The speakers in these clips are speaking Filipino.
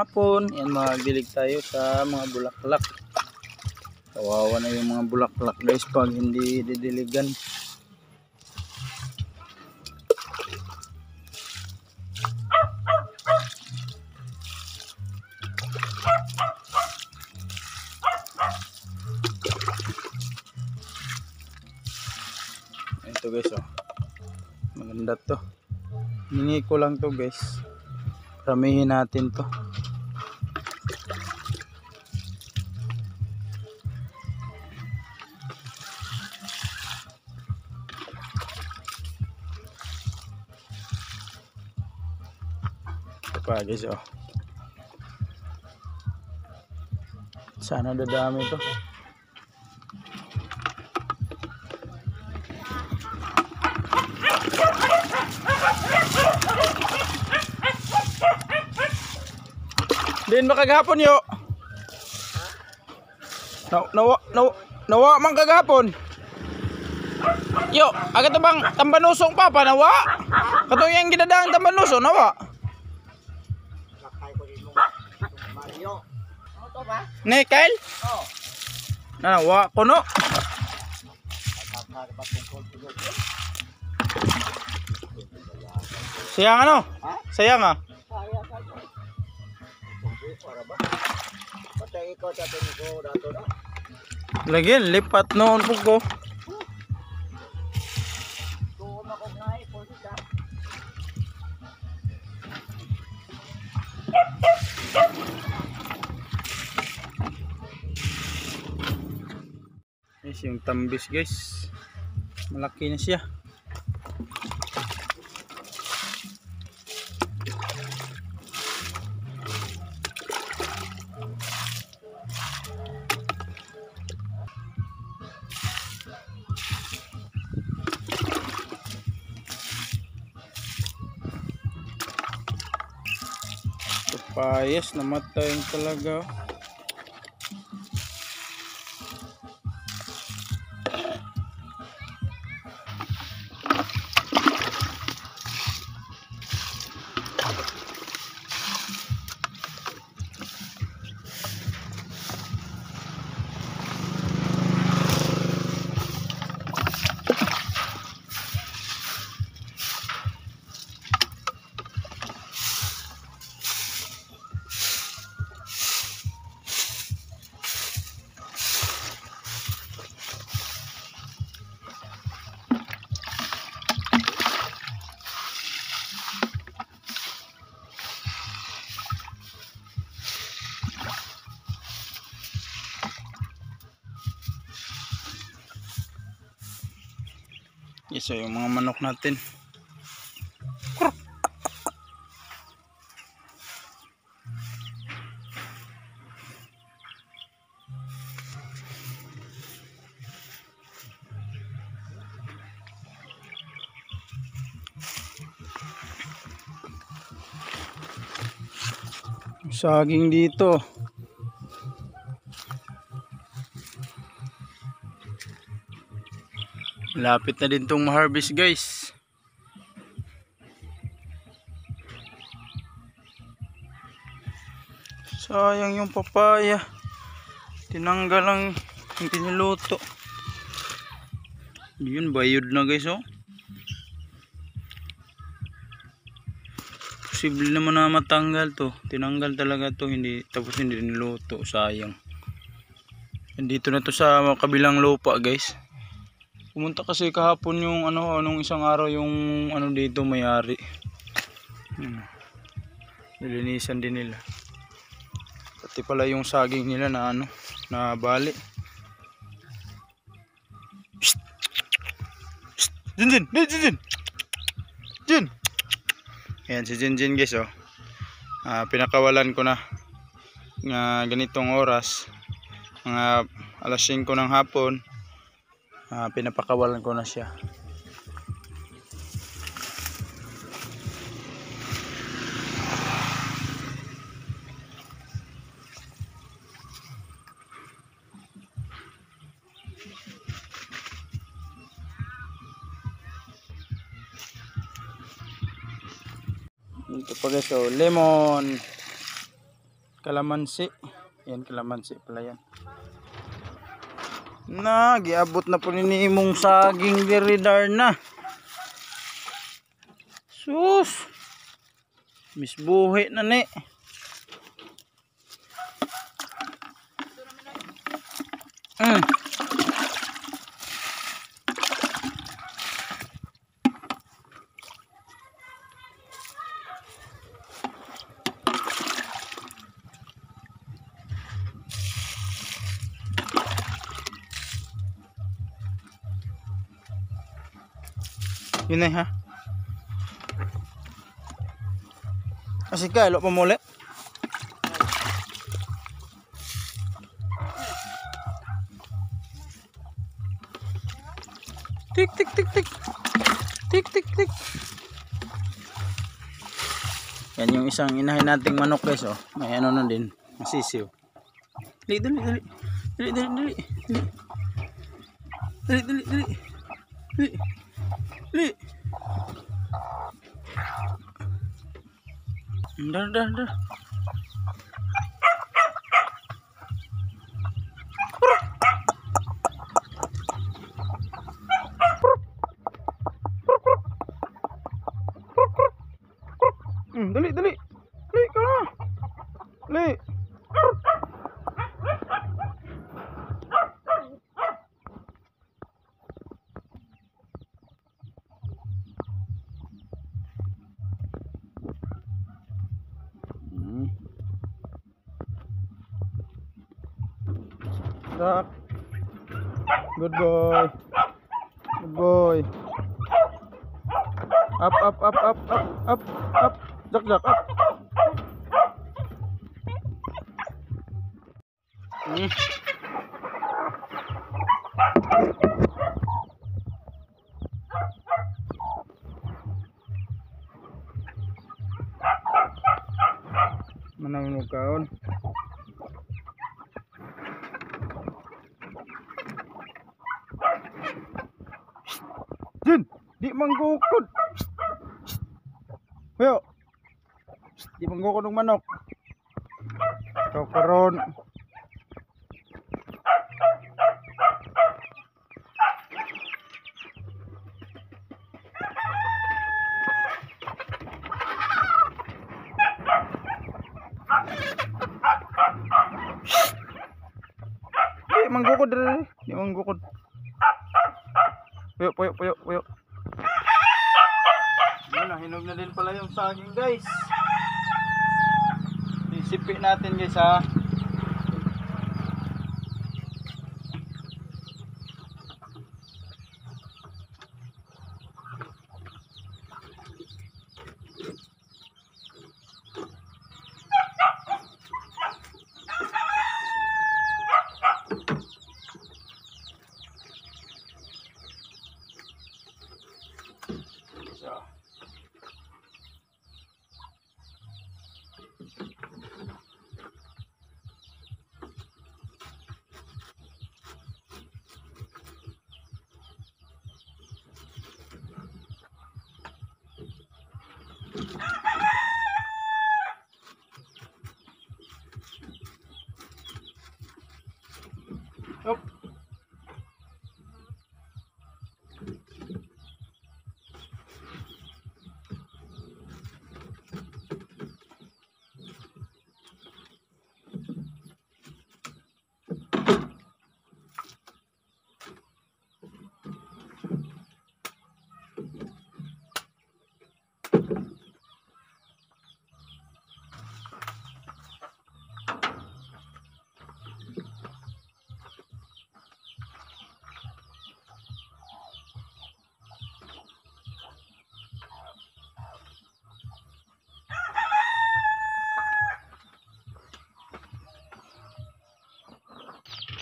hapon. Yan, magilig tayo sa mga bulaklak. Kawawa na yung mga bulaklak guys pag hindi didiligan. Ito guys, oh. Maganda to. Hiningi ko lang to guys. Ramihin natin to. Ito pa guys, oh. Sana dadami to. Din ba kagahapon yo? Nawa man kagahapon. Yo, agad bang tambanusong pa nawa? Katong yang gidadang tambanusong nawa. Ne, Kyle? Oh. Nawa ko no. Sayang ano? Sayang ah. Lagi lipat noon po ko. Guys, yung tambis guys. Malaki na siya. Papayas, namatay talaga. Yes, so yung mga manok natin. Saging dito. Lapit na din tong ma-harvest guys. Sayang yung papaya. Tinanggal lang yung tiniluto. Yun, bayod na guys, oh. Posible naman na matanggal to. Tinanggal talaga to, hindi, tapos hindi niluto. Sayang. Dito na to sa kabilang lupa guys. Pumunta kasi kahapon yung anong isang araw yung dito may-ari. Nilinisan din nila. Pati pala yung saging nila na na bali. Jinjin. Ayan si Jinjin guys, oh. Pinakawalan ko na nga ganitong oras. Mga alas 5 ng hapon. Pinapakawalan ko na siya. Ito pa guys, oh, lemon. Kalamansi. Yan, kalamansi pala yan. Na, giabot na po ni imong saging diri darna. Sus. Misbuhi na ni. Yun na ha. Kasi ka, ilo pa muli. Tik tik tik tik. Tik tik tik. Yan yung isang inahin nating manok guys oh. May ano na din, masisiw. Dali dali dali. Dali dali dali. Dali dali dali. Dali. Dali. Dar. Dali. Dali ka na. Dali. Good boy. Good boy. Up. Jak up. Manawag kaon. Jin, di manggukod. Yo. Di manggukod ng manok. Ikaw karon. Di manggukod dere. Di manggukod. Puyo. Ano, hinog na din pala yung saging guys. Isipin natin guys ha. Up.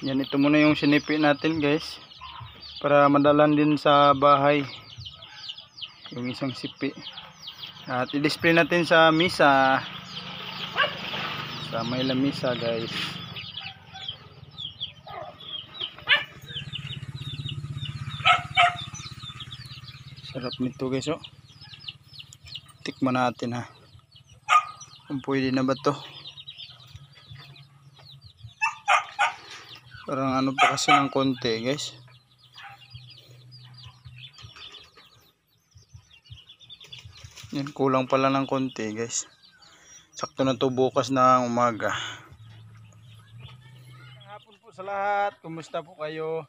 Yan, ito muna yung sinipi natin guys, para madalan din sa bahay yung isang sipi. At i-display natin sa misa, sa may lamisa guys. Sarap nito guys oh. Tikman natin ha, kung pwede na ba to. Parang ano pa kasi ng konti guys. Yan, kulang pala ng konti guys. Sakto na to bukas ng umaga. Hapon po sa lahat. Kumusta po kayo?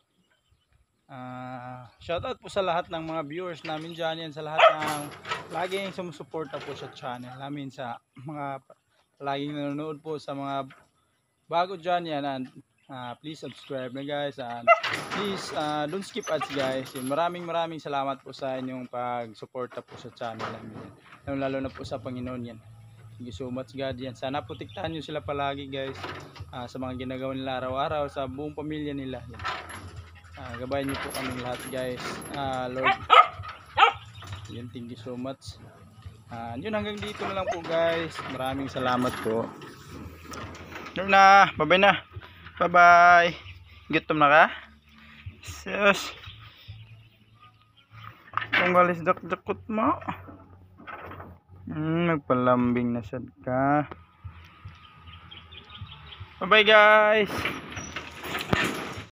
Shoutout po sa lahat ng mga viewers namin dyan. Yan, sa lahat ng laging sumusuporta po sa channel namin, sa mga laging nanonood po, sa mga bago dyan yan. And, please subscribe na guys, and please don't skip ads guys. Yan, maraming salamat po sa inyong pagsuporta po sa channel namin, lalo na po sa Panginoon. Yan, thank you so much God. Yan, sana protektahan nyo sila palagi guys, sa mga ginagawa nila araw-araw, sa buong pamilya nila. Yan, gabayan nyo po kami lahat guys, Lord. Yan, thank you so much. Yun, hanggang dito na lang po guys. Maraming salamat po. Yun na, bye-bye na. Bye-bye. Gutom na ka? Sus. Kung walis dak-dakot mo. Nagpalambing na sad ka. Bye-bye guys.